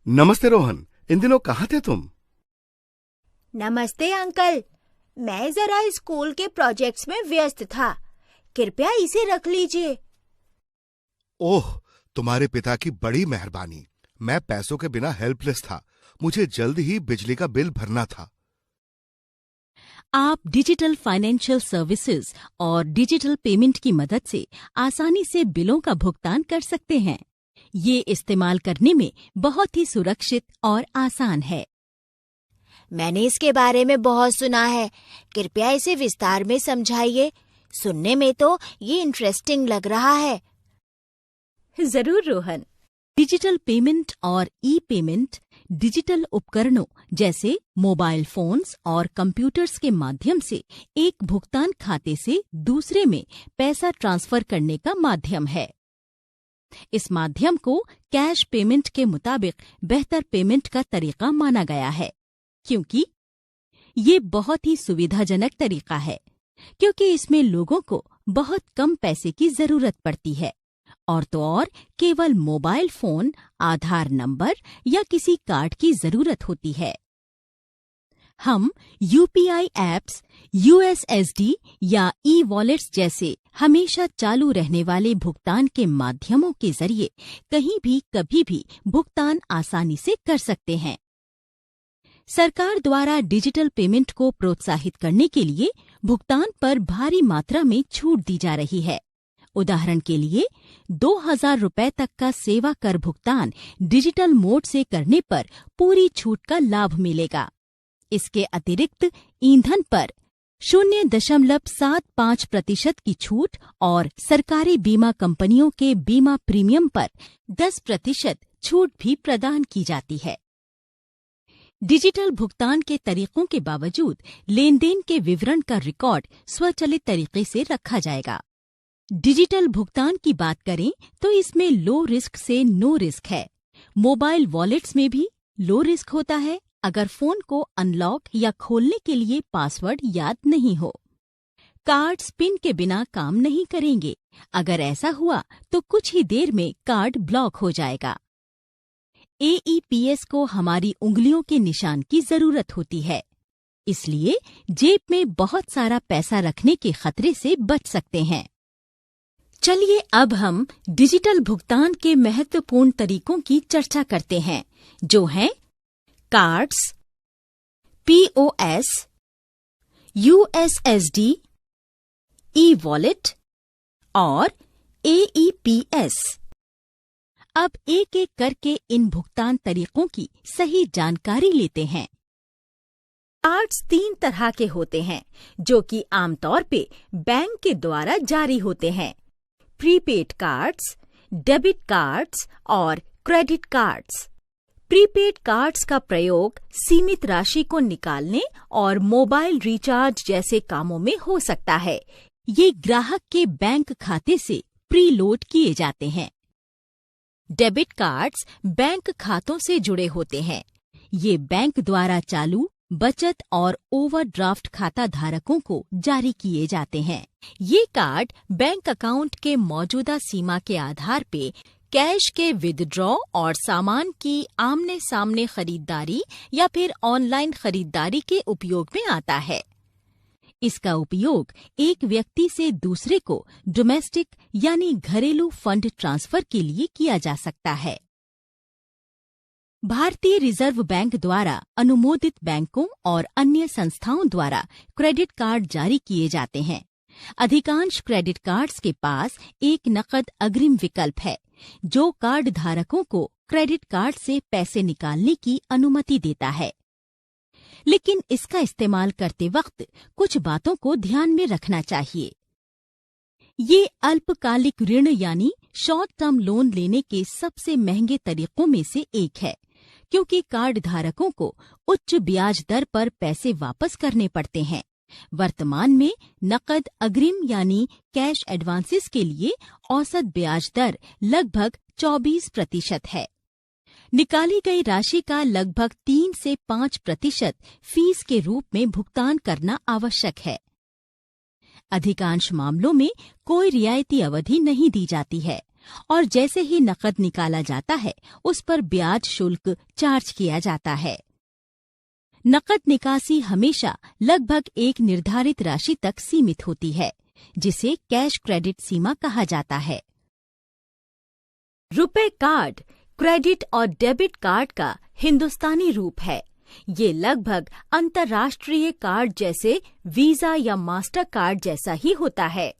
नमस्ते रोहन, इन दिनों कहाँ थे तुम? नमस्ते अंकल, मैं जरा स्कूल के प्रोजेक्ट्स में व्यस्त था। कृपया इसे रख लीजिए। ओह, तुम्हारे पिता की बड़ी मेहरबानी। मैं पैसों के बिना हेल्पलेस था। मुझे जल्द ही बिजली का बिल भरना था। आप डिजिटल फाइनेंशियल सर्विसेज और डिजिटल पेमेंट की मदद से आसानी से बिलों का भुगतान कर सकते हैं। ये इस्तेमाल करने में बहुत ही सुरक्षित और आसान है। मैंने इसके बारे में बहुत सुना है। कृपया इसे विस्तार में समझाइए। सुनने में तो ये इंटरेस्टिंग लग रहा है। जरूर रोहन। डिजिटल पेमेंट और ई पेमेंट डिजिटल उपकरणों जैसे मोबाइल फोन्स और कंप्यूटर्स के माध्यम से एक भुगतान खाते से दूसरे में पैसा ट्रांसफर करने का माध्यम है। इस माध्यम को कैश पेमेंट के मुताबिक बेहतर पेमेंट का तरीका माना गया है, क्योंकि ये बहुत ही सुविधाजनक तरीका है, क्योंकि इसमें लोगों को बहुत कम पैसे की जरूरत पड़ती है और तो और केवल मोबाइल फोन, आधार नंबर या किसी कार्ड की जरूरत होती है। हम यूपीआई ऐप्स, यूएसएसडी या ई वॉलेट्स जैसे हमेशा चालू रहने वाले भुगतान के माध्यमों के जरिए कहीं भी कभी भी भुगतान आसानी से कर सकते हैं। सरकार द्वारा डिजिटल पेमेंट को प्रोत्साहित करने के लिए भुगतान पर भारी मात्रा में छूट दी जा रही है। उदाहरण के लिए 2000 रुपए तक का सेवा कर भुगतान डिजिटल मोड से करने पर पूरी छूट का लाभ मिलेगा। इसके अतिरिक्त ईंधन पर 0.75% की छूट और सरकारी बीमा कंपनियों के बीमा प्रीमियम पर 10% छूट भी प्रदान की जाती है। डिजिटल भुगतान के तरीकों के बावजूद लेन देन के विवरण का रिकॉर्ड स्वचालित तरीके से रखा जाएगा। डिजिटल भुगतान की बात करें तो इसमें लो रिस्क से नो रिस्क है। मोबाइल वॉलेट्स में भी लो रिस्क होता है अगर फोन को अनलॉक या खोलने के लिए पासवर्ड याद नहीं हो। कार्ड्स पिन के बिना काम नहीं करेंगे। अगर ऐसा हुआ तो कुछ ही देर में कार्ड ब्लॉक हो जाएगा। AEPS को हमारी उंगलियों के निशान की जरूरत होती है, इसलिए जेब में बहुत सारा पैसा रखने के खतरे से बच सकते हैं। चलिए अब हम डिजिटल भुगतान के महत्वपूर्ण तरीकों की चर्चा करते हैं, जो हैं कार्ड्स, POS, USSD, ई-वॉलेट और AEPS। अब एक एक करके इन भुगतान तरीकों की सही जानकारी लेते हैं। कार्ड्स 3 तरह के होते हैं, जो कि आमतौर पे बैंक के द्वारा जारी होते हैं: प्रीपेड कार्ड्स, डेबिट कार्ड्स और क्रेडिट कार्ड्स। प्रीपेड कार्ड्स का प्रयोग सीमित राशि को निकालने और मोबाइल रिचार्ज जैसे कामों में हो सकता है। ये ग्राहक के बैंक खाते से प्रीलोड किए जाते हैं। डेबिट कार्ड्स बैंक खातों से जुड़े होते हैं। ये बैंक द्वारा चालू, बचत और ओवरड्राफ्ट खाता धारकों को जारी किए जाते हैं। ये कार्ड बैंक अकाउंट के मौजूदा सीमा के आधार पे कैश के विथड्रॉ और सामान की आमने सामने खरीदारी या फिर ऑनलाइन खरीदारी के उपयोग में आता है। इसका उपयोग एक व्यक्ति से दूसरे को डोमेस्टिक यानी घरेलू फंड ट्रांसफर के लिए किया जा सकता है। भारतीय रिजर्व बैंक द्वारा अनुमोदित बैंकों और अन्य संस्थाओं द्वारा क्रेडिट कार्ड जारी किए जाते हैं। अधिकांश क्रेडिट कार्ड्स के पास एक नकद अग्रिम विकल्प है, जो कार्ड धारकों को क्रेडिट कार्ड से पैसे निकालने की अनुमति देता है। लेकिन इसका इस्तेमाल करते वक्त कुछ बातों को ध्यान में रखना चाहिए। ये अल्पकालिक ऋण यानी शॉर्ट टर्म लोन लेने के सबसे महंगे तरीकों में से एक है, क्योंकि कार्ड धारकों को उच्च ब्याज दर पर पैसे वापस करने पड़ते हैं। वर्तमान में नकद अग्रिम यानी कैश एडवांसेस के लिए औसत ब्याज दर लगभग 24% है। निकाली गई राशि का लगभग 3 से 5% फीस के रूप में भुगतान करना आवश्यक है। अधिकांश मामलों में कोई रियायती अवधि नहीं दी जाती है और जैसे ही नकद निकाला जाता है उस पर ब्याज शुल्क चार्ज किया जाता है। नकद निकासी हमेशा लगभग एक निर्धारित राशि तक सीमित होती है, जिसे कैश क्रेडिट सीमा कहा जाता है। रुपे कार्ड क्रेडिट और डेबिट कार्ड का हिंदुस्तानी रूप है। ये लगभग अंतर्राष्ट्रीय कार्ड जैसे वीजा या मास्टर कार्ड जैसा ही होता है।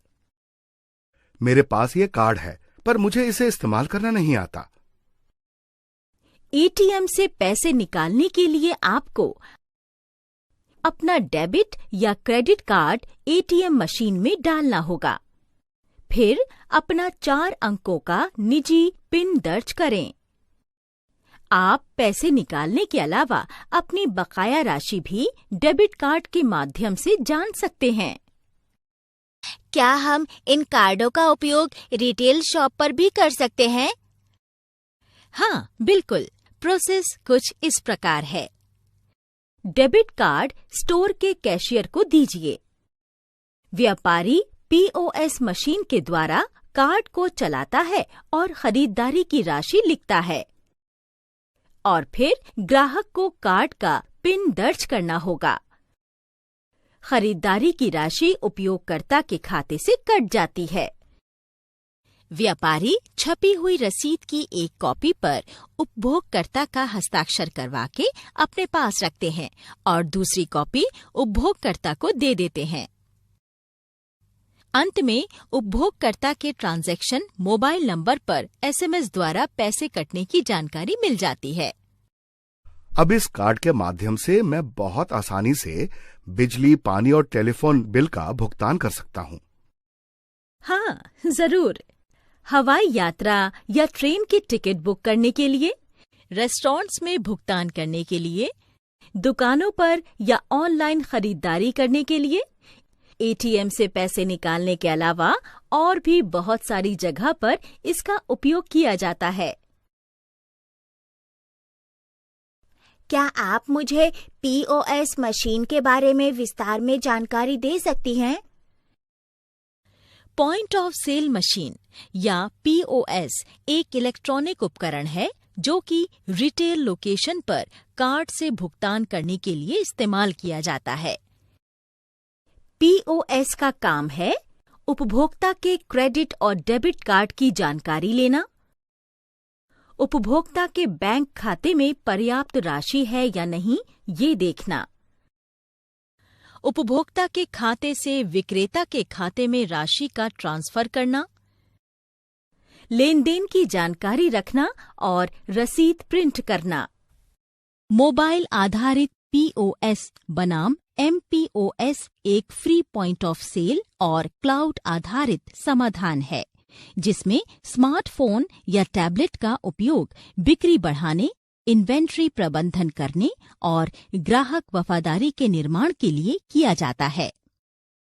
मेरे पास ये कार्ड है, पर मुझे इसे इस्तेमाल करना नहीं आता। एटीएम से पैसे निकालने के लिए आपको अपना डेबिट या क्रेडिट कार्ड एटीएम मशीन में डालना होगा। फिर अपना 4 अंकों का निजी पिन दर्ज करें। आप पैसे निकालने के अलावा अपनी बकाया राशि भी डेबिट कार्ड के माध्यम से जान सकते हैं। क्या हम इन कार्डों का उपयोग रिटेल शॉप पर भी कर सकते हैं? हाँ, बिल्कुल। प्रोसेस कुछ इस प्रकार है। डेबिट कार्ड स्टोर के कैशियर को दीजिए। व्यापारी पीओएस मशीन के द्वारा कार्ड को चलाता है और खरीदारी की राशि लिखता है, और फिर ग्राहक को कार्ड का पिन दर्ज करना होगा। खरीदारी की राशि उपयोगकर्ता के खाते से कट जाती है। व्यापारी छपी हुई रसीद की एक कॉपी पर उपभोगकर्ता का हस्ताक्षर करवा के अपने पास रखते हैं और दूसरी कॉपी उपभोगकर्ता को दे देते हैं। अंत में उपभोगकर्ता के ट्रांजैक्शन मोबाइल नंबर पर एसएमएस द्वारा पैसे कटने की जानकारी मिल जाती है। अब इस कार्ड के माध्यम से मैं बहुत आसानी से बिजली, पानी और टेलीफोन बिल का भुगतान कर सकता हूँ। हाँ, जरूर। हवाई यात्रा या ट्रेन की टिकट बुक करने के लिए, रेस्टोरेंट्स में भुगतान करने के लिए, दुकानों पर या ऑनलाइन खरीदारी करने के लिए, एटीएम से पैसे निकालने के अलावा और भी बहुत सारी जगह पर इसका उपयोग किया जाता है। क्या आप मुझे पीओएस मशीन के बारे में विस्तार में जानकारी दे सकती हैं? पॉइंट ऑफ सेल मशीन या पीओएस एक इलेक्ट्रॉनिक उपकरण है जो कि रिटेल लोकेशन पर कार्ड से भुगतान करने के लिए इस्तेमाल किया जाता है। पीओएस का काम है उपभोक्ता के क्रेडिट और डेबिट कार्ड की जानकारी लेना, उपभोक्ता के बैंक खाते में पर्याप्त राशि है या नहीं ये देखना, उपभोक्ता के खाते से विक्रेता के खाते में राशि का ट्रांसफर करना, लेन देन की जानकारी रखना और रसीद प्रिंट करना। मोबाइल आधारित पीओएस बनाम एमपीओएस एक फ्री पॉइंट ऑफ सेल और क्लाउड आधारित समाधान है जिसमें स्मार्टफोन या टैबलेट का उपयोग बिक्री बढ़ाने, इन्वेंट्री प्रबंधन करने और ग्राहक वफादारी के निर्माण के लिए किया जाता है।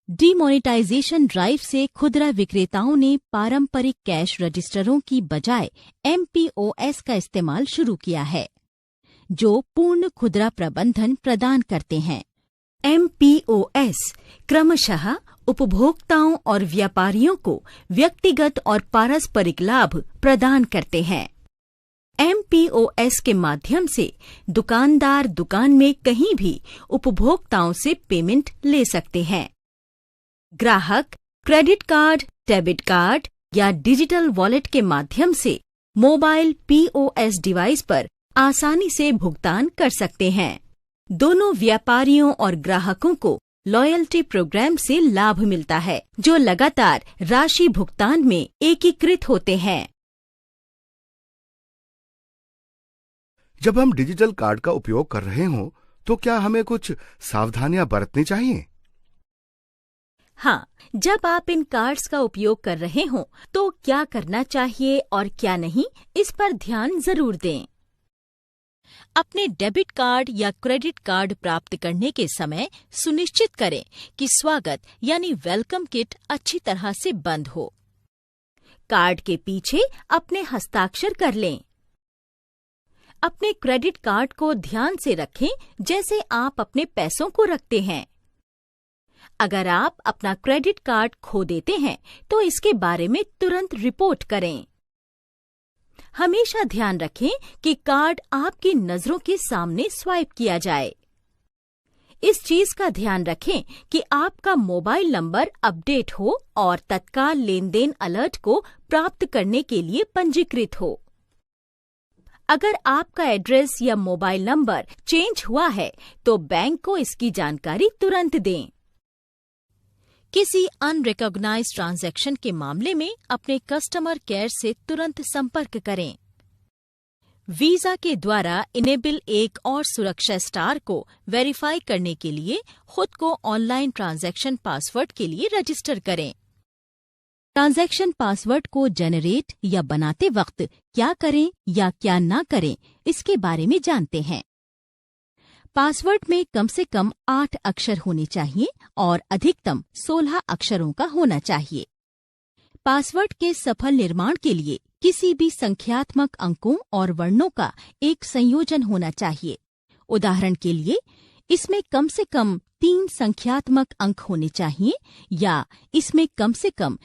डीमोनेटाइजेशन ड्राइव से खुदरा विक्रेताओं ने पारंपरिक कैश रजिस्टरों की बजाय एमपीओएस का इस्तेमाल शुरू किया है, जो पूर्ण खुदरा प्रबंधन प्रदान करते हैं। एमपीओएस क्रमशः उपभोक्ताओं और व्यापारियों को व्यक्तिगत और पारस्परिक लाभ प्रदान करते हैं। एमपीओएस के माध्यम से दुकानदार दुकान में कहीं भी उपभोक्ताओं से पेमेंट ले सकते हैं। ग्राहक क्रेडिट कार्ड, डेबिट कार्ड या डिजिटल वॉलेट के माध्यम से मोबाइल पीओएस डिवाइस पर आसानी से भुगतान कर सकते हैं। दोनों व्यापारियों और ग्राहकों को लॉयल्टी प्रोग्राम से लाभ मिलता है, जो लगातार राशि भुगतान में एकीकृत होते हैं। जब हम डिजिटल कार्ड का उपयोग कर रहे हों, तो क्या हमें कुछ सावधानियां बरतनी चाहिए? हाँ, जब आप इन कार्ड्स का उपयोग कर रहे हों, तो क्या करना चाहिए और क्या नहीं, इस पर ध्यान जरूर दें। अपने डेबिट कार्ड या क्रेडिट कार्ड प्राप्त करने के समय सुनिश्चित करें कि स्वागत यानी वेलकम किट अच्छी तरह से बंद हो। कार्ड के पीछे अपने हस्ताक्षर कर लें। अपने क्रेडिट कार्ड को ध्यान से रखें जैसे आप अपने पैसों को रखते हैं। अगर आप अपना क्रेडिट कार्ड खो देते हैं तो इसके बारे में तुरंत रिपोर्ट करें। हमेशा ध्यान रखें कि कार्ड आपकी नजरों के सामने स्वाइप किया जाए। इस चीज का ध्यान रखें कि आपका मोबाइल नंबर अपडेट हो और तत्काल लेन देन अलर्ट को प्राप्त करने के लिए पंजीकृत हो। अगर आपका एड्रेस या मोबाइल नंबर चेंज हुआ है तो बैंक को इसकी जानकारी तुरंत दें। किसी अनरिकॉग्नाइज्ड ट्रांजैक्शन के मामले में अपने कस्टमर केयर से तुरंत संपर्क करें। वीजा के द्वारा इनेबल एक और सुरक्षा स्टार को वेरीफाई करने के लिए खुद को ऑनलाइन ट्रांजैक्शन पासवर्ड के लिए रजिस्टर करें। ट्रांजैक्शन पासवर्ड को जनरेट या बनाते वक्त क्या करें या क्या ना करें, इसके बारे में जानते हैं। पासवर्ड में कम से कम 8 अक्षर होने चाहिए और अधिकतम 16 अक्षरों का होना चाहिए। पासवर्ड के सफल निर्माण के लिए किसी भी संख्यात्मक अंकों और वर्णों का एक संयोजन होना चाहिए। उदाहरण के लिए, इसमें कम से कम 3 संख्यात्मक अंक होने चाहिए या इसमें कम से कम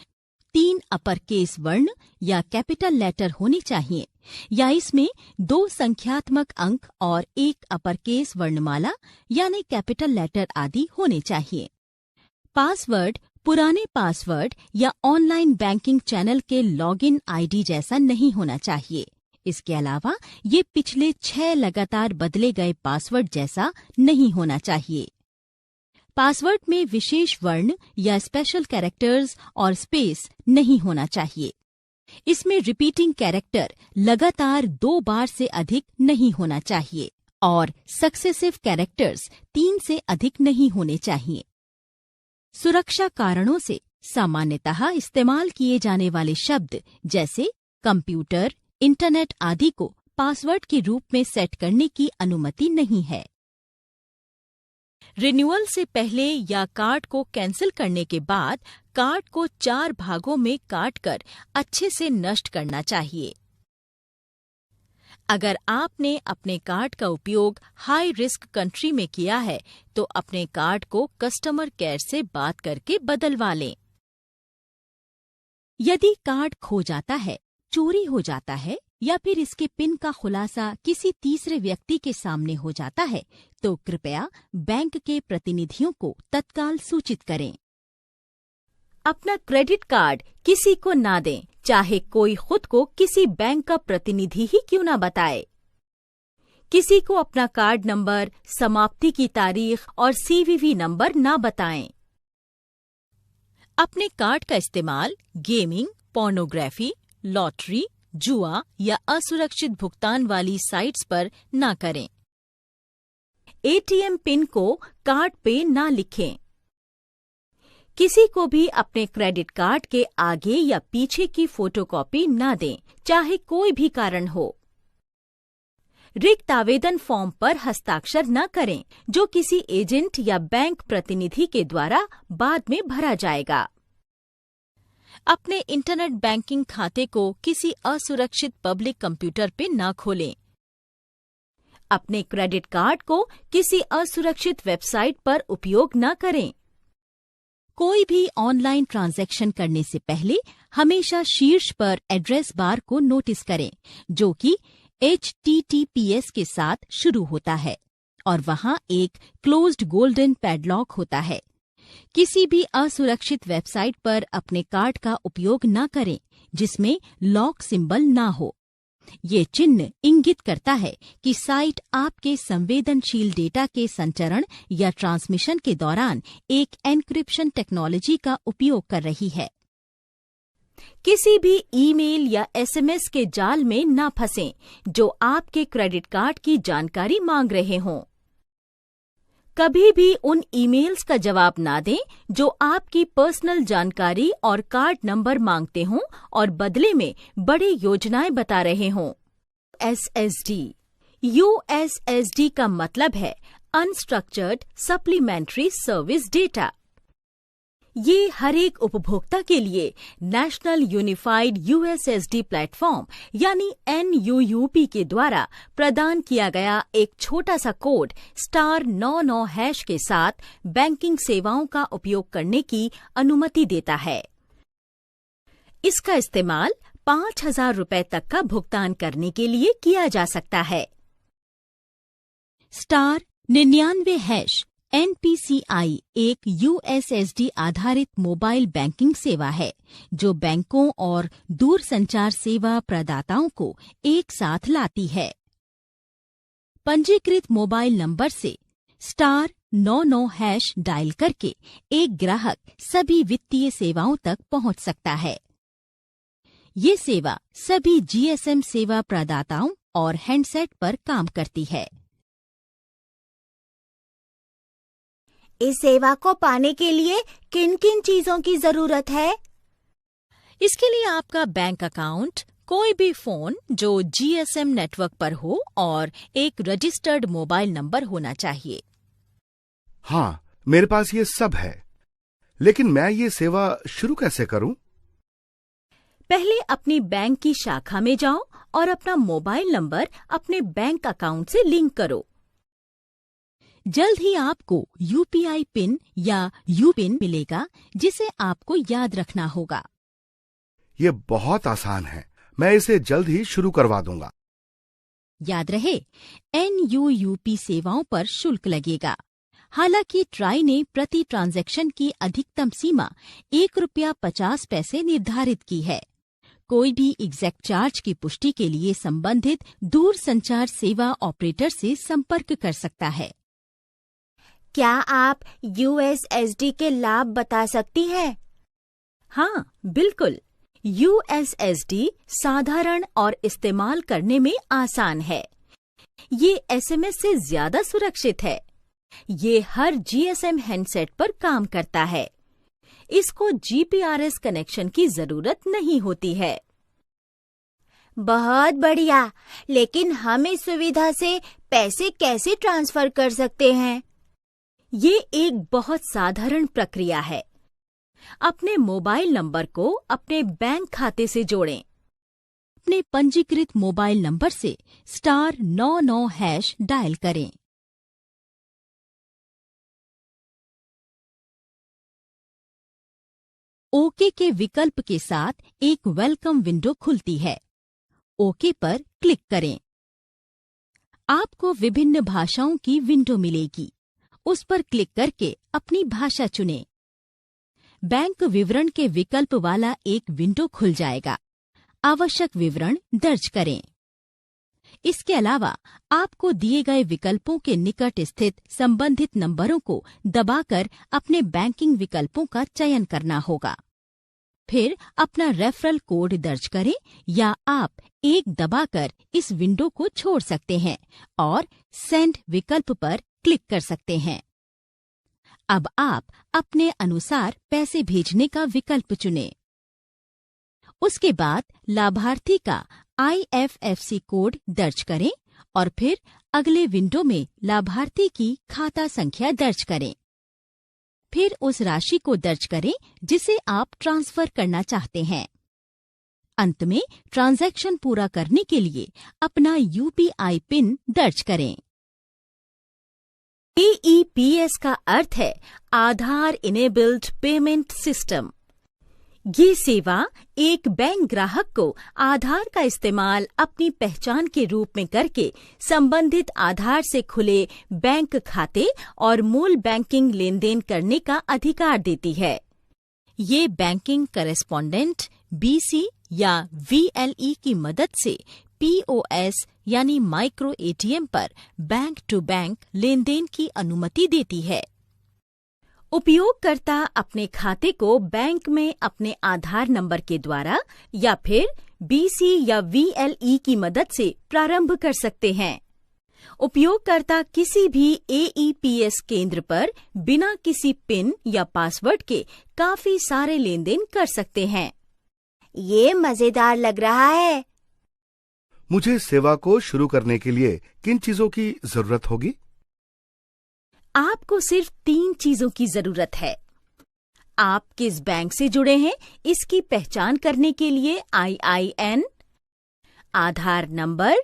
3 अपर केस वर्ण या कैपिटल लेटर होने चाहिए या इसमें 2 संख्यात्मक अंक और 1 अपर केस वर्णमाला यानी कैपिटल लेटर आदि होने चाहिए। पासवर्ड पुराने पासवर्ड या ऑनलाइन बैंकिंग चैनल के लॉगिन आईडी जैसा नहीं होना चाहिए। इसके अलावा ये पिछले 6 लगातार बदले गए पासवर्ड जैसा नहीं होना चाहिए। पासवर्ड में विशेष वर्ण या स्पेशल कैरेक्टर्स और स्पेस नहीं होना चाहिए। इसमें रिपीटिंग कैरेक्टर लगातार 2 बार से अधिक नहीं होना चाहिए और सक्सेसिव कैरेक्टर्स 3 से अधिक नहीं होने चाहिए। सुरक्षा कारणों से सामान्यतः इस्तेमाल किए जाने वाले शब्द जैसे कंप्यूटर, इंटरनेट आदि को पासवर्ड के रूप में सेट करने की अनुमति नहीं है। रिन्यूअल से पहले या कार्ड को कैंसिल करने के बाद कार्ड को 4 भागों में काटकर अच्छे से नष्ट करना चाहिए। अगर आपने अपने कार्ड का उपयोग हाई रिस्क कंट्री में किया है तो अपने कार्ड को कस्टमर केयर से बात करके बदलवा लें। यदि कार्ड खो जाता है, चोरी हो जाता है या फिर इसके पिन का खुलासा किसी तीसरे व्यक्ति के सामने हो जाता है तो कृपया बैंक के प्रतिनिधियों को तत्काल सूचित करें। अपना क्रेडिट कार्ड किसी को ना दें, चाहे कोई खुद को किसी बैंक का प्रतिनिधि ही क्यों ना बताए। किसी को अपना कार्ड नंबर, समाप्ति की तारीख और सीवीवी नंबर ना बताएं। अपने कार्ड का इस्तेमाल गेमिंग, पोर्नोग्राफी, लॉटरी, जुआ या असुरक्षित भुगतान वाली साइट्स पर ना करें। एटीएम पिन को कार्ड पे ना लिखें। किसी को भी अपने क्रेडिट कार्ड के आगे या पीछे की फोटोकॉपी ना दें, चाहे कोई भी कारण हो। रिक्त आवेदन फॉर्म पर हस्ताक्षर न करें, जो किसी एजेंट या बैंक प्रतिनिधि के द्वारा बाद में भरा जाएगा। अपने इंटरनेट बैंकिंग खाते को किसी असुरक्षित पब्लिक कंप्यूटर पे न खोलें। अपने क्रेडिट कार्ड को किसी असुरक्षित वेबसाइट पर उपयोग न करें। कोई भी ऑनलाइन ट्रांजैक्शन करने से पहले हमेशा शीर्ष पर एड्रेस बार को नोटिस करें, जो कि HTTPS के साथ शुरू होता है और वहां एक क्लोज्ड गोल्डन पैडलॉक होता है। किसी भी असुरक्षित वेबसाइट पर अपने कार्ड का उपयोग न करें जिसमें लॉक सिंबल ना हो। ये चिन्ह इंगित करता है कि साइट आपके संवेदनशील डेटा के संचरण या ट्रांसमिशन के दौरान एक एन्क्रिप्शन टेक्नोलॉजी का उपयोग कर रही है। किसी भी ईमेल या SMS के जाल में ना फंसें जो आपके क्रेडिट कार्ड की जानकारी मांग रहे हों। कभी भी उन ईमेल्स का जवाब ना दें जो आपकी पर्सनल जानकारी और कार्ड नंबर मांगते हों और बदले में बड़ी योजनाएं बता रहे हों। USSD का मतलब है अनस्ट्रक्चर्ड सप्लीमेंट्री सर्विस डेटा। ये हर एक उपभोक्ता के लिए नेशनल यूनिफाइड USSD प्लेटफॉर्म यानी NUUP के द्वारा प्रदान किया गया एक छोटा सा कोड *99# के साथ बैंकिंग सेवाओं का उपयोग करने की अनुमति देता है। इसका इस्तेमाल 5,000 रुपए तक का भुगतान करने के लिए किया जा सकता है। *99# NPCI एक USSD आधारित मोबाइल बैंकिंग सेवा है जो बैंकों और दूरसंचार सेवा प्रदाताओं को एक साथ लाती है। पंजीकृत मोबाइल नंबर से *99# डायल करके एक ग्राहक सभी वित्तीय सेवाओं तक पहुंच सकता है। ये सेवा सभी GSM सेवा प्रदाताओं और हैंडसेट पर काम करती है। इस सेवा को पाने के लिए किन किन चीजों की जरूरत है? इसके लिए आपका बैंक अकाउंट, कोई भी फोन जो GSM नेटवर्क पर हो और एक रजिस्टर्ड मोबाइल नंबर होना चाहिए। हाँ, मेरे पास ये सब है, लेकिन मैं ये सेवा शुरू कैसे करूं? पहले अपनी बैंक की शाखा में जाओ और अपना मोबाइल नंबर अपने बैंक अकाउंट से लिंक करो। जल्द ही आपको UPI पिन या UPIN मिलेगा जिसे आपको याद रखना होगा। ये बहुत आसान है, मैं इसे जल्द ही शुरू करवा दूंगा। याद रहे, NUUP सेवाओं पर शुल्क लगेगा। हालांकि ट्राई ने प्रति ट्रांजैक्शन की अधिकतम सीमा ₹1.50 निर्धारित की है। कोई भी एग्जैक्ट चार्ज की पुष्टि के लिए संबंधित दूरसंचार सेवा ऑपरेटर से संपर्क कर सकता है। क्या आप USSD के लाभ बता सकती हैं? हाँ, बिल्कुल। USSD साधारण और इस्तेमाल करने में आसान है। ये SMS से ज्यादा सुरक्षित है। ये हर GSM हैंडसेट पर काम करता है। इसको GPRS कनेक्शन की जरूरत नहीं होती है। बहुत बढ़िया, लेकिन हम इस सुविधा से पैसे कैसे ट्रांसफर कर सकते हैं? ये एक बहुत साधारण प्रक्रिया है। अपने मोबाइल नंबर को अपने बैंक खाते से जोड़ें। अपने पंजीकृत मोबाइल नंबर से *99# डायल करें। ओके के विकल्प के साथ एक वेलकम विंडो खुलती है। ओके पर क्लिक करें। आपको विभिन्न भाषाओं की विंडो मिलेगी। उस पर क्लिक करके अपनी भाषा चुनें। बैंक विवरण के विकल्प वाला एक विंडो खुल जाएगा। आवश्यक विवरण दर्ज करें। इसके अलावा आपको दिए गए विकल्पों के निकट स्थित संबंधित नंबरों को दबाकर अपने बैंकिंग विकल्पों का चयन करना होगा। फिर अपना रेफरल कोड दर्ज करें या आप एक दबाकर इस विंडो को छोड़ सकते हैं और सेंड विकल्प पर क्लिक कर सकते हैं। अब आप अपने अनुसार पैसे भेजने का विकल्प चुनें। उसके बाद लाभार्थी का IFSC कोड दर्ज करें और फिर अगले विंडो में लाभार्थी की खाता संख्या दर्ज करें। फिर उस राशि को दर्ज करें जिसे आप ट्रांसफर करना चाहते हैं। अंत में ट्रांजैक्शन पूरा करने के लिए अपना UPI पिन दर्ज करें। AEPS का अर्थ है आधार इनेबल्ड पेमेंट सिस्टम। ये सेवा एक बैंक ग्राहक को आधार का इस्तेमाल अपनी पहचान के रूप में करके संबंधित आधार से खुले बैंक खाते और मूल बैंकिंग लेन देन करने का अधिकार देती है। ये बैंकिंग करेस्पॉन्डेंट BC या VLE की मदद से POS यानी माइक्रो ATM पर बैंक टू बैंक लेन देन की अनुमति देती है। उपयोगकर्ता अपने खाते को बैंक में अपने आधार नंबर के द्वारा या फिर BC या VLE की मदद से प्रारंभ कर सकते हैं। उपयोगकर्ता किसी भी AEPS केंद्र पर बिना किसी पिन या पासवर्ड के काफी सारे लेन देन कर सकते हैं। ये मजेदार लग रहा है। मुझे सेवा को शुरू करने के लिए किन चीजों की जरूरत होगी? आपको सिर्फ 3 चीजों की जरूरत है। आप किस बैंक से जुड़े हैं इसकी पहचान करने के लिए IIN, आधार नंबर,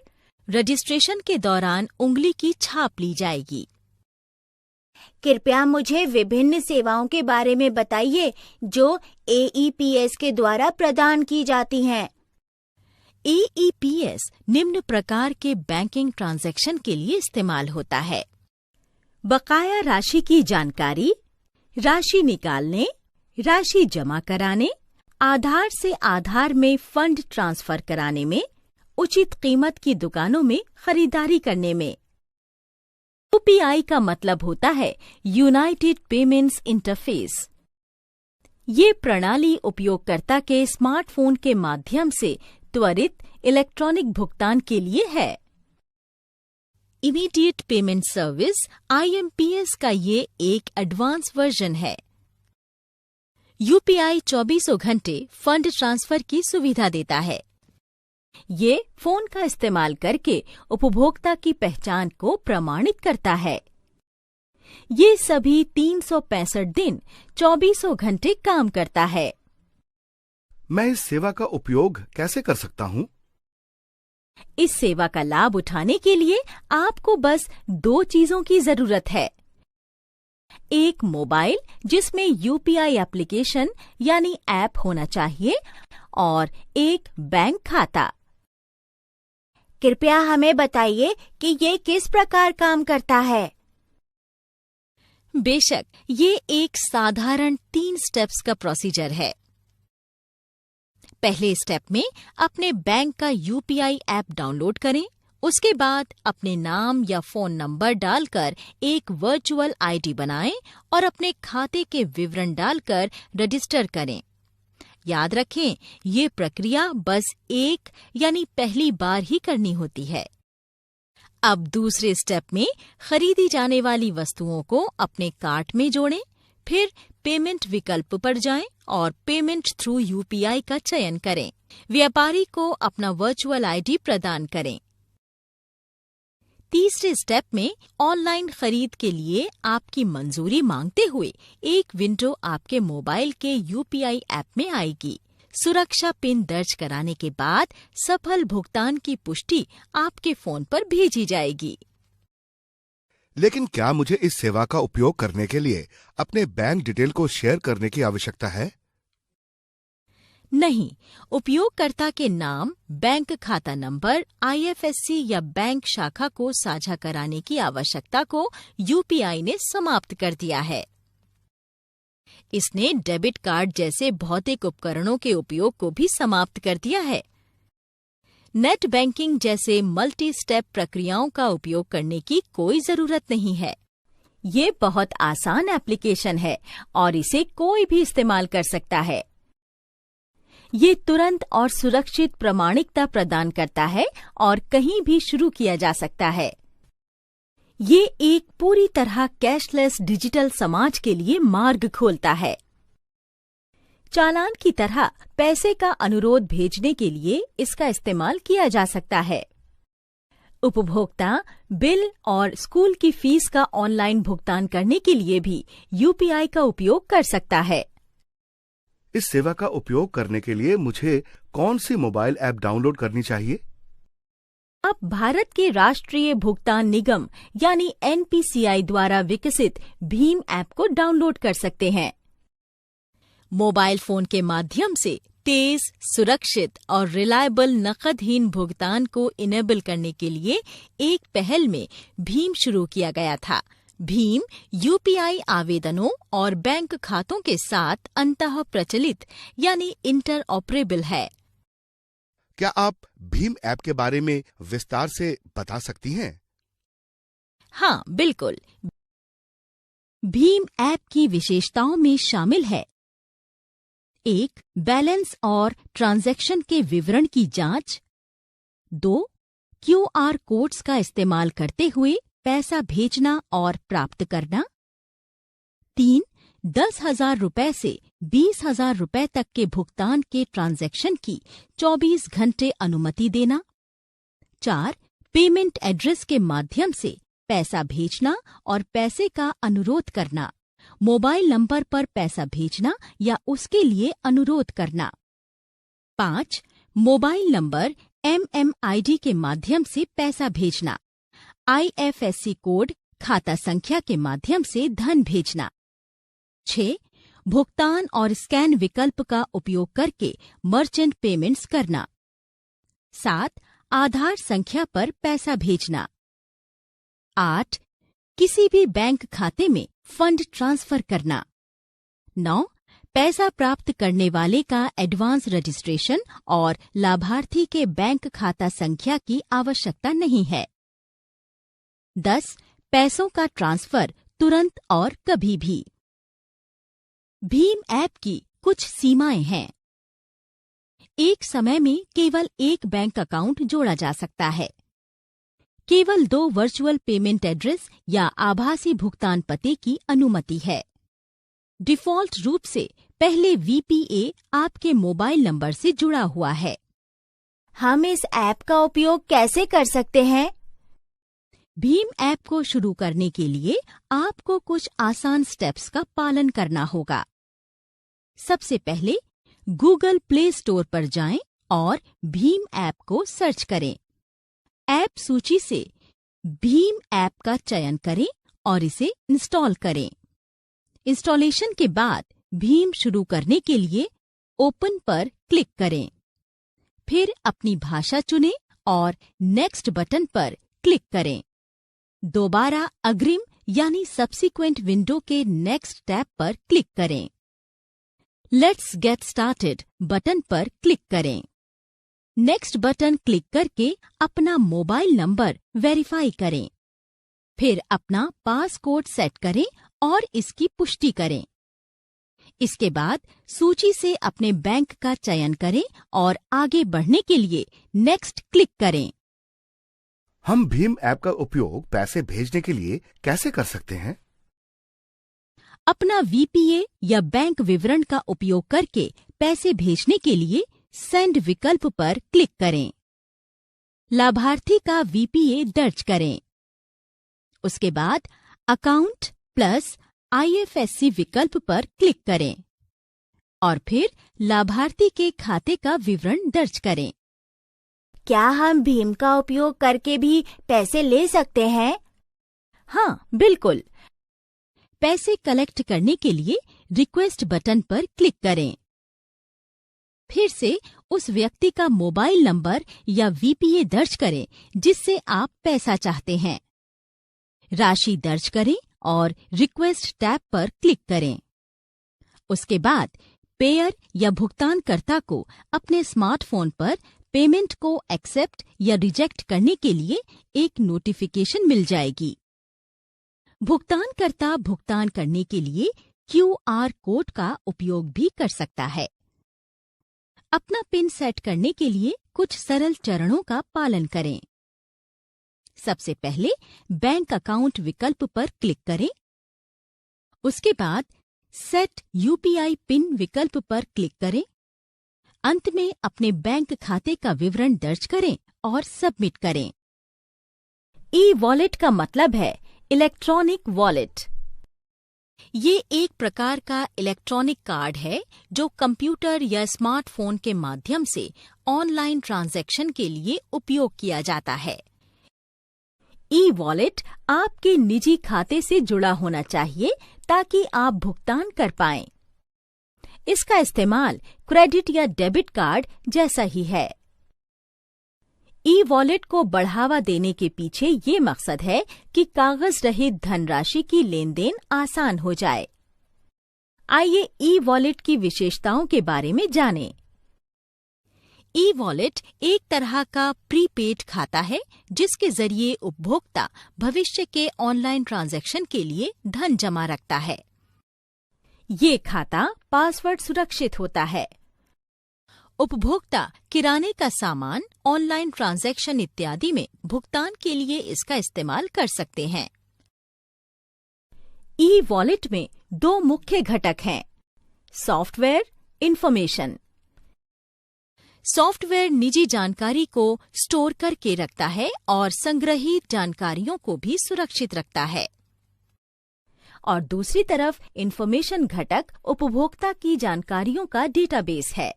रजिस्ट्रेशन के दौरान उंगली की छाप ली जाएगी। कृपया मुझे विभिन्न सेवाओं के बारे में बताइए जो AEPS के द्वारा प्रदान की जाती हैं। AEPS निम्न प्रकार के बैंकिंग ट्रांजैक्शन के लिए इस्तेमाल होता है: बकाया राशि की जानकारी, राशि निकालने, राशि जमा कराने, आधार से आधार में फंड ट्रांसफर कराने में, उचित कीमत की दुकानों में खरीदारी करने में। UPI का मतलब होता है यूनाइटेड पेमेंट्स इंटरफेस। ये प्रणाली उपयोगकर्ता के स्मार्टफोन के माध्यम से त्वरित इलेक्ट्रॉनिक भुगतान के लिए है। इमीडिएट पेमेंट सर्विस IMPS का ये एक एडवांस वर्जन है। UPI 24 घंटे फंड ट्रांसफर की सुविधा देता है। ये फोन का इस्तेमाल करके उपभोक्ता की पहचान को प्रमाणित करता है। ये सभी 365 दिन 24 घंटे काम करता है। मैं इस सेवा का उपयोग कैसे कर सकता हूँ? इस सेवा का लाभ उठाने के लिए आपको बस 2 चीजों की जरूरत है: एक मोबाइल जिसमें UPI एप्लीकेशन यानी ऐप होना चाहिए और एक बैंक खाता। कृपया हमें बताइए कि ये किस प्रकार काम करता है। बेशक, ये एक साधारण 3 स्टेप्स का प्रोसीजर है। पहले स्टेप में अपने बैंक का UPI ऐप डाउनलोड करें। उसके बाद अपने नाम या फोन नंबर डालकर एक वर्चुअल ID बनाएं और अपने खाते के विवरण डालकर रजिस्टर करें। याद रखें, ये प्रक्रिया बस एक यानी पहली बार ही करनी होती है। अब दूसरे स्टेप में खरीदी जाने वाली वस्तुओं को अपने कार्ट में जोड़ें, फिर पेमेंट विकल्प पर जाएं और पेमेंट थ्रू UPI का चयन करें। व्यापारी को अपना वर्चुअल ID प्रदान करें। तीसरे स्टेप में ऑनलाइन खरीद के लिए आपकी मंजूरी मांगते हुए एक विंडो आपके मोबाइल के UPI ऐप में आएगी। सुरक्षा पिन दर्ज कराने के बाद सफल भुगतान की पुष्टि आपके फोन पर भेजी जाएगी। लेकिन क्या मुझे इस सेवा का उपयोग करने के लिए अपने बैंक डिटेल को शेयर करने की आवश्यकता है? नहीं, उपयोगकर्ता के नाम, बैंक खाता नंबर, IFSC या बैंक शाखा को साझा कराने की आवश्यकता को UPI ने समाप्त कर दिया है। इसने डेबिट कार्ड जैसे भौतिक उपकरणों के उपयोग को भी समाप्त कर दिया है। नेट बैंकिंग जैसे मल्टी स्टेप प्रक्रियाओं का उपयोग करने की कोई जरूरत नहीं है। ये बहुत आसान एप्लीकेशन है और इसे कोई भी इस्तेमाल कर सकता है। ये तुरंत और सुरक्षित प्रमाणिकता प्रदान करता है और कहीं भी शुरू किया जा सकता है। ये एक पूरी तरह कैशलेस डिजिटल समाज के लिए मार्ग खोलता है। चालान की तरह पैसे का अनुरोध भेजने के लिए इसका इस्तेमाल किया जा सकता है। उपभोक्ता बिल और स्कूल की फीस का ऑनलाइन भुगतान करने के लिए भी UPI का उपयोग कर सकता है। इस सेवा का उपयोग करने के लिए मुझे कौन सी मोबाइल ऐप डाउनलोड करनी चाहिए? आप भारत के राष्ट्रीय भुगतान निगम यानी NPCI द्वारा विकसित भीम ऐप को डाउनलोड कर सकते हैं। मोबाइल फोन के माध्यम से तेज, सुरक्षित और रिलायबल नकदहीन भुगतान को इनेबल करने के लिए एक पहल में भीम शुरू किया गया था। भीम UPI आवेदनों और बैंक खातों के साथ अंतः प्रचलित यानी इंटरऑपरेबल है। क्या आप भीम ऐप के बारे में विस्तार से बता सकती हैं? हाँ, बिल्कुल। भीम ऐप की विशेषताओं में शामिल है: 1. बैलेंस और ट्रांजैक्शन के विवरण की जांच। 2. QR कोड्स का इस्तेमाल करते हुए पैसा भेजना और प्राप्त करना। 3. 10,000 रुपए से 20,000 रुपए तक के भुगतान के ट्रांजैक्शन की 24 घंटे अनुमति देना। 4. पेमेंट एड्रेस के माध्यम से पैसा भेजना और पैसे का अनुरोध करना। मोबाइल नंबर पर पैसा भेजना या उसके लिए अनुरोध करना। 5. मोबाइल नंबर MMID के माध्यम से पैसा भेजना। IFSC कोड, खाता संख्या के माध्यम से धन भेजना। 6. भुगतान और स्कैन विकल्प का उपयोग करके मर्चेंट पेमेंट्स करना। 7. आधार संख्या पर पैसा भेजना। 8. किसी भी बैंक खाते में फंड ट्रांसफर करना। 9. पैसा प्राप्त करने वाले का एडवांस रजिस्ट्रेशन और लाभार्थी के बैंक खाता संख्या की आवश्यकता नहीं है। 10. पैसों का ट्रांसफर तुरंत और कभी भी। भीम ऐप की कुछ सीमाएं हैं। एक समय में केवल एक बैंक अकाउंट जोड़ा जा सकता है। केवल 2 वर्चुअल पेमेंट एड्रेस या आभासी भुगतान पते की अनुमति है। डिफ़ॉल्ट रूप से पहले VPA आपके मोबाइल नंबर से जुड़ा हुआ है। हम इस ऐप का उपयोग कैसे कर सकते हैं? भीम ऐप को शुरू करने के लिए आपको कुछ आसान स्टेप्स का पालन करना होगा। सबसे पहले गूगल प्ले स्टोर पर जाएं और भीम ऐप को सर्च करें। ऐप सूची से भीम ऐप का चयन करें और इसे इंस्टॉल करें। इंस्टॉलेशन के बाद भीम शुरू करने के लिए ओपन पर क्लिक करें। फिर अपनी भाषा चुनें और नेक्स्ट बटन पर क्लिक करें। दोबारा अग्रिम यानी सब्सिक्वेंट विंडो के नेक्स्ट टैब पर क्लिक करें। लेट्स गेट स्टार्टेड बटन पर क्लिक करें। नेक्स्ट बटन क्लिक करके अपना मोबाइल नंबर वेरीफाई करें। फिर अपना पासकोड सेट करें और इसकी पुष्टि करें। इसके बाद सूची से अपने बैंक का चयन करें और आगे बढ़ने के लिए नेक्स्ट क्लिक करें। हम भीम ऐप का उपयोग पैसे भेजने के लिए कैसे कर सकते हैं? अपना VPA या बैंक विवरण का उपयोग करके पैसे भेजने के लिए सेंड विकल्प पर क्लिक करें। लाभार्थी का VPA दर्ज करें। उसके बाद अकाउंट प्लस IFSC विकल्प पर क्लिक करें और फिर लाभार्थी के खाते का विवरण दर्ज करें। क्या हम भीम का उपयोग करके भी पैसे ले सकते हैं? हाँ, बिल्कुल। पैसे कलेक्ट करने के लिए रिक्वेस्ट बटन पर क्लिक करें। फिर से उस व्यक्ति का मोबाइल नंबर या VPA दर्ज करें जिससे आप पैसा चाहते हैं। राशि दर्ज करें और रिक्वेस्ट टैब पर क्लिक करें। उसके बाद पेयर या भुगतानकर्ता को अपने स्मार्टफोन पर पेमेंट को एक्सेप्ट या रिजेक्ट करने के लिए एक नोटिफिकेशन मिल जाएगी। भुगतानकर्ता भुगतान करने के लिए QR कोड का उपयोग भी कर सकता है। अपना पिन सेट करने के लिए कुछ सरल चरणों का पालन करें। सबसे पहले बैंक अकाउंट विकल्प पर क्लिक करें। उसके बाद सेट UPI पिन विकल्प पर क्लिक करें। अंत में अपने बैंक खाते का विवरण दर्ज करें और सबमिट करें। ई-वॉलेट का मतलब है इलेक्ट्रॉनिक वॉलेट। ये एक प्रकार का इलेक्ट्रॉनिक कार्ड है जो कंप्यूटर या स्मार्टफोन के माध्यम से ऑनलाइन ट्रांजैक्शन के लिए उपयोग किया जाता है। ई-वॉलेट आपके निजी खाते से जुड़ा होना चाहिए ताकि आप भुगतान कर पाएं। इसका इस्तेमाल क्रेडिट या डेबिट कार्ड जैसा ही है। ई-वॉलेट को बढ़ावा देने के पीछे ये मकसद है कि कागज रहित धनराशि की लेन देन आसान हो जाए। आइए ई-वॉलेट की विशेषताओं के बारे में जानें। ई-वॉलेट एक तरह का प्रीपेड खाता है जिसके जरिए उपभोक्ता भविष्य के ऑनलाइन ट्रांजैक्शन के लिए धन जमा रखता है। ये खाता पासवर्ड सुरक्षित होता है। उपभोक्ता किराने का सामान, ऑनलाइन ट्रांजैक्शन इत्यादि में भुगतान के लिए इसका इस्तेमाल कर सकते हैं। ई-वॉलेट में 2 मुख्य घटक हैं: सॉफ्टवेयर, इंफॉर्मेशन। सॉफ्टवेयर निजी जानकारी को स्टोर करके रखता है और संग्रहीत जानकारियों को भी सुरक्षित रखता है। और दूसरी तरफ इंफॉर्मेशन घटक उपभोक्ता की जानकारियों का डेटाबेस है।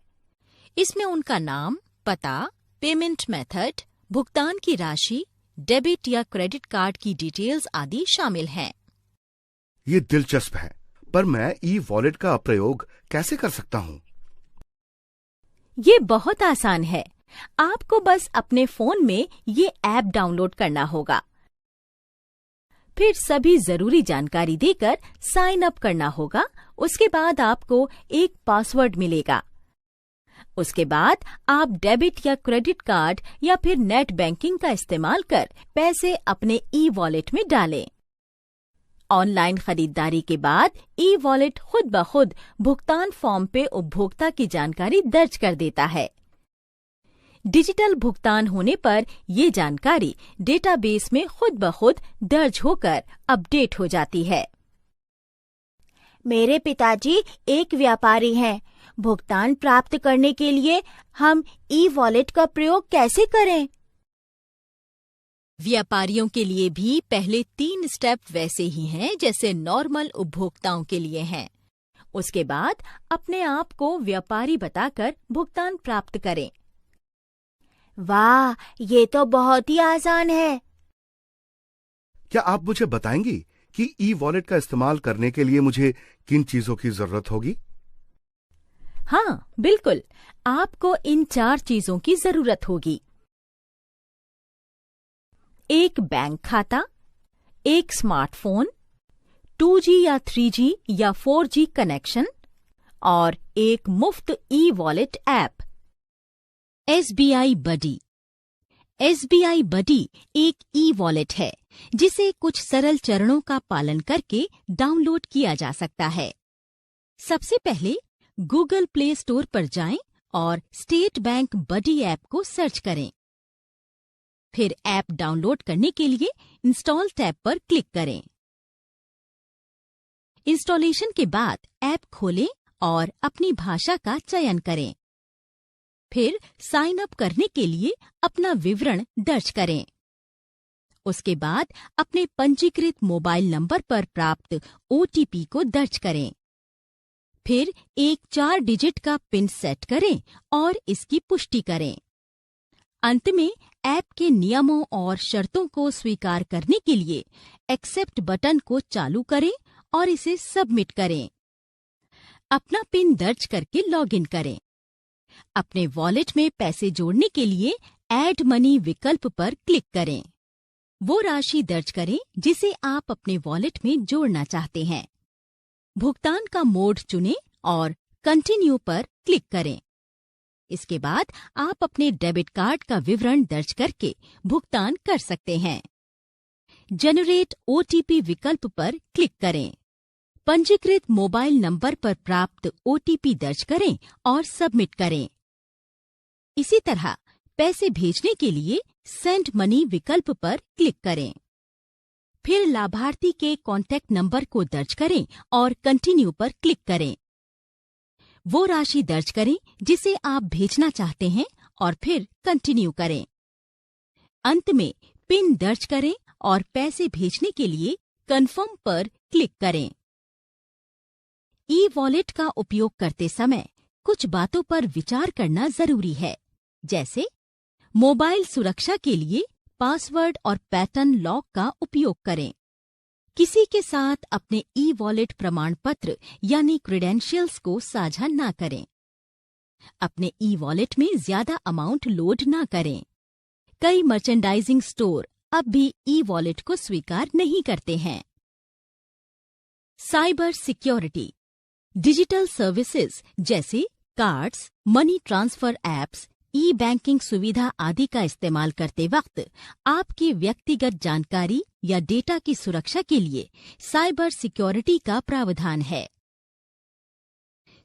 इसमें उनका नाम, पता, पेमेंट मेथड, भुगतान की राशि, डेबिट या क्रेडिट कार्ड की डिटेल्स आदि शामिल हैं। ये दिलचस्प है, पर मैं ई-वॉलेट का प्रयोग कैसे कर सकता हूँ? ये बहुत आसान है। आपको बस अपने फोन में ये ऐप डाउनलोड करना होगा। फिर सभी जरूरी जानकारी देकर साइन अप करना होगा। उसके बाद आपको एक पासवर्ड मिलेगा। उसके बाद आप डेबिट या क्रेडिट कार्ड या फिर नेट बैंकिंग का इस्तेमाल कर पैसे अपने ई वॉलेट में डालें। ऑनलाइन खरीदारी के बाद ई वॉलेट खुद ब खुद भुगतान फॉर्म पे उपभोक्ता की जानकारी दर्ज कर देता है। डिजिटल भुगतान होने पर ये जानकारी डेटाबेस में खुद ब खुद दर्ज होकर अपडेट हो जाती है। मेरे पिताजी एक व्यापारी हैं। भुगतान प्राप्त करने के लिए हम ई वॉलेट का प्रयोग कैसे करें? व्यापारियों के लिए भी पहले 3 स्टेप वैसे ही हैं जैसे नॉर्मल उपभोक्ताओं के लिए हैं। उसके बाद अपने आप को व्यापारी बताकर भुगतान प्राप्त करें। वाह, ये तो बहुत ही आसान है। क्या आप मुझे बताएंगी कि ई वॉलेट का इस्तेमाल करने के लिए मुझे किन चीजों की जरूरत होगी? हाँ, बिल्कुल। आपको इन 4 चीजों की जरूरत होगी। एक बैंक खाता, एक स्मार्टफोन, 2G या 3G या 4G कनेक्शन और एक मुफ्त ई वॉलेट ऐप। SBI बडी। SBI बडी एक ई वॉलेट है जिसे कुछ सरल चरणों का पालन करके डाउनलोड किया जा सकता है। सबसे पहले गूगल प्ले स्टोर पर जाएं और स्टेट बैंक बडी ऐप को सर्च करें। फिर ऐप डाउनलोड करने के लिए इंस्टॉल टैब पर क्लिक करें। इंस्टॉलेशन के बाद ऐप खोलें और अपनी भाषा का चयन करें। फिर साइन अप करने के लिए अपना विवरण दर्ज करें। उसके बाद अपने पंजीकृत मोबाइल नंबर पर प्राप्त OTP को दर्ज करें। फिर एक 4 डिजिट का पिन सेट करें और इसकी पुष्टि करें। अंत में ऐप के नियमों और शर्तों को स्वीकार करने के लिए एक्सेप्ट बटन को चालू करें और इसे सबमिट करें। अपना पिन दर्ज करके लॉगिन करें। अपने वॉलेट में पैसे जोड़ने के लिए ऐड मनी विकल्प पर क्लिक करें। वो राशि दर्ज करें जिसे आप अपने वॉलेट में जोड़ना चाहते हैं। भुगतान का मोड चुनें और कंटिन्यू पर क्लिक करें। इसके बाद आप अपने डेबिट कार्ड का विवरण दर्ज करके भुगतान कर सकते हैं। जनरेट OTP विकल्प पर क्लिक करें। पंजीकृत मोबाइल नंबर पर प्राप्त OTP दर्ज करें और सबमिट करें। इसी तरह पैसे भेजने के लिए सेंड मनी विकल्प पर क्लिक करें। फिर लाभार्थी के कॉन्टैक्ट नंबर को दर्ज करें और कंटिन्यू पर क्लिक करें। वो राशि दर्ज करें जिसे आप भेजना चाहते हैं और फिर कंटिन्यू करें। अंत में पिन दर्ज करें और पैसे भेजने के लिए कंफर्म पर क्लिक करें। ई वॉलेट का उपयोग करते समय कुछ बातों पर विचार करना जरूरी है, जैसे मोबाइल सुरक्षा के लिए पासवर्ड और पैटर्न लॉक का उपयोग करें। किसी के साथ अपने ई वॉलेट प्रमाण पत्र यानी क्रेडेंशियल्स को साझा ना करें। अपने ई वॉलेट में ज्यादा अमाउंट लोड ना करें। कई मर्चेंडाइजिंग स्टोर अब भी ई वॉलेट को स्वीकार नहीं करते हैं। Cyber security. डिजिटल सर्विसेज जैसे कार्ड्स, मनी ट्रांसफर ऐप्स, ई बैंकिंग सुविधा आदि का इस्तेमाल करते वक्त आपकी व्यक्तिगत जानकारी या डेटा की सुरक्षा के लिए साइबर सिक्योरिटी का प्रावधान है।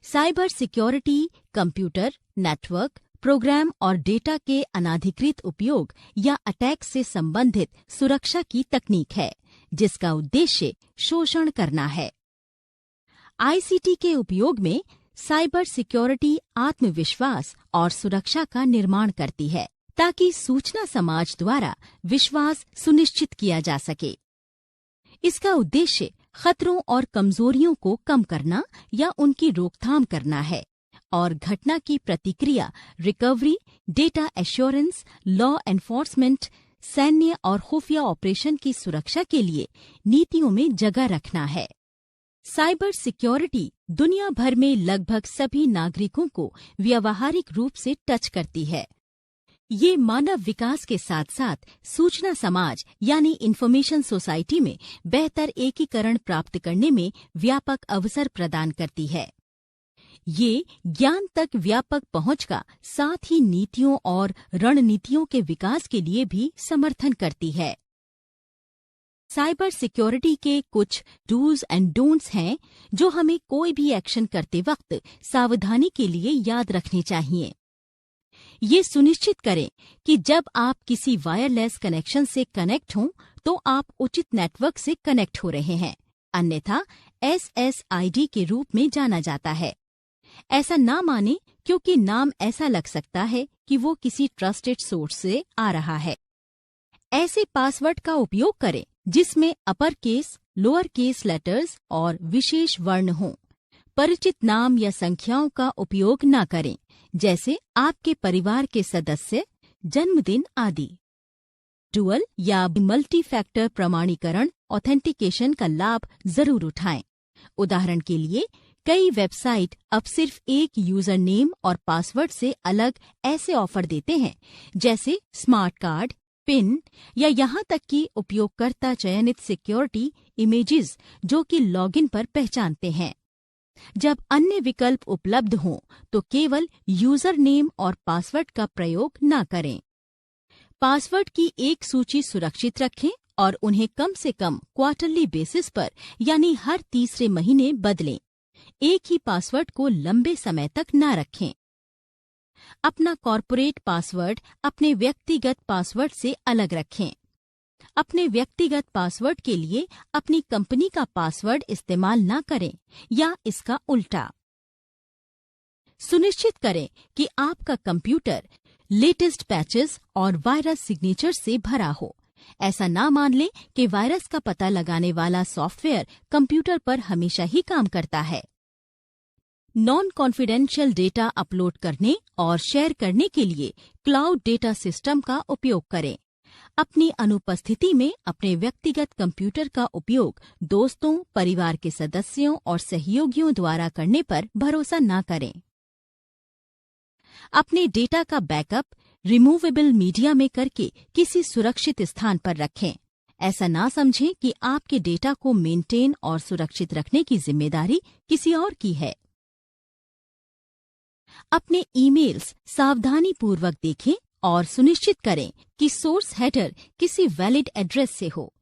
Cyber security computer, network, program और डेटा के अनाधिकृत उपयोग या अटैक से संबंधित सुरक्षा की तकनीक है, जिसका उद्देश्य शोषण करना है। आईसीटी के उपयोग में साइबर सिक्योरिटी आत्मविश्वास और सुरक्षा का निर्माण करती है, ताकि सूचना समाज द्वारा विश्वास सुनिश्चित किया जा सके। इसका उद्देश्य खतरों और कमजोरियों को कम करना या उनकी रोकथाम करना है और घटना की प्रतिक्रिया, recovery, data assurance, law enforcement, सैन्य और खुफिया ऑपरेशन की सुरक्षा के लिए नीतियों में जगह रखना है। साइबर सिक्योरिटी दुनिया भर में लगभग सभी नागरिकों को व्यावहारिक रूप से टच करती है। ये मानव विकास के साथ साथ सूचना समाज यानी इंफॉर्मेशन सोसाइटी में बेहतर एकीकरण प्राप्त करने में व्यापक अवसर प्रदान करती है। ये ज्ञान तक व्यापक पहुंच का साथ ही नीतियों और रणनीतियों के विकास के लिए भी समर्थन करती है। साइबर सिक्योरिटी के कुछ डूज एंड डोंट्स हैं जो हमें कोई भी एक्शन करते वक्त सावधानी के लिए याद रखने चाहिए। ये सुनिश्चित करें कि जब आप किसी वायरलेस कनेक्शन से कनेक्ट हों तो आप उचित नेटवर्क से कनेक्ट हो रहे हैं, अन्यथा SSID के रूप में जाना जाता है। ऐसा ना माने क्योंकि नाम ऐसा लग सकता है कि वो किसी ट्रस्टेड सोर्स से आ रहा है। ऐसे पासवर्ड का उपयोग करें जिसमें upper case, lower case letters और विशेष वर्ण हों। परिचित नाम या संख्याओं का उपयोग न करें, जैसे आपके परिवार के सदस्य, जन्मदिन आदि। डुअल या मल्टी फैक्टर प्रमाणीकरण ऑथेंटिकेशन का लाभ जरूर उठाएं। उदाहरण के लिए, कई वेबसाइट अब सिर्फ एक यूजर नेम और पासवर्ड से अलग ऐसे ऑफर देते हैं, जैसे स्मार्ट कार्ड, पिन या यहाँ तक कि उपयोगकर्ता चयनित सिक्योरिटी इमेजेस जो कि लॉगिन पर पहचानते हैं। जब अन्य विकल्प उपलब्ध हों तो केवल यूजर नेम और पासवर्ड का प्रयोग न करें। पासवर्ड की एक सूची सुरक्षित रखें और उन्हें कम से कम क्वार्टरली बेसिस पर यानी हर तीसरे महीने बदलें। एक ही पासवर्ड को लंबे समय तक न रखें। अपना कॉर्पोरेट पासवर्ड अपने व्यक्तिगत पासवर्ड से अलग रखें। अपने व्यक्तिगत पासवर्ड के लिए अपनी कंपनी का पासवर्ड इस्तेमाल न करें या इसका उल्टा। सुनिश्चित करें कि आपका कंप्यूटर लेटेस्ट पैचेस और वायरस सिग्नेचर से भरा हो। ऐसा ना मान लें कि वायरस का पता लगाने वाला सॉफ्टवेयर कंप्यूटर पर हमेशा ही काम करता है। नॉन कॉन्फिडेंशियल डेटा अपलोड करने और शेयर करने के लिए क्लाउड डेटा सिस्टम का उपयोग करें। अपनी अनुपस्थिति में अपने व्यक्तिगत कंप्यूटर का उपयोग दोस्तों, परिवार के सदस्यों और सहयोगियों द्वारा करने पर भरोसा न करें। अपने डेटा का बैकअप रिमूवेबल मीडिया में करके किसी सुरक्षित स्थान पर रखें। ऐसा ना समझें कि आपके डेटा को मेंटेन और सुरक्षित रखने की जिम्मेदारी किसी और की है। अपने ईमेल्स सावधानीपूर्वक देखें और सुनिश्चित करें कि सोर्स हेडर किसी वैलिड एड्रेस से हो।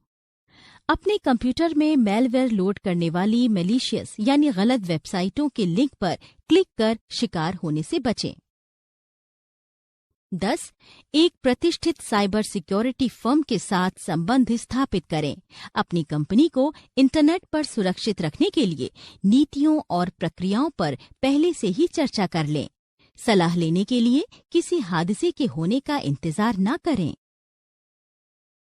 अपने कंप्यूटर में मैलवेयर लोड करने वाली मैलिशियस यानी गलत वेबसाइटों के लिंक पर क्लिक कर शिकार होने से बचें। 10. एक प्रतिष्ठित साइबर सिक्योरिटी फर्म के साथ संबंध स्थापित करें। अपनी कंपनी को इंटरनेट पर सुरक्षित रखने के लिए नीतियों और प्रक्रियाओं पर पहले से ही चर्चा कर लें। सलाह लेने के लिए किसी हादसे के होने का इंतजार न करें।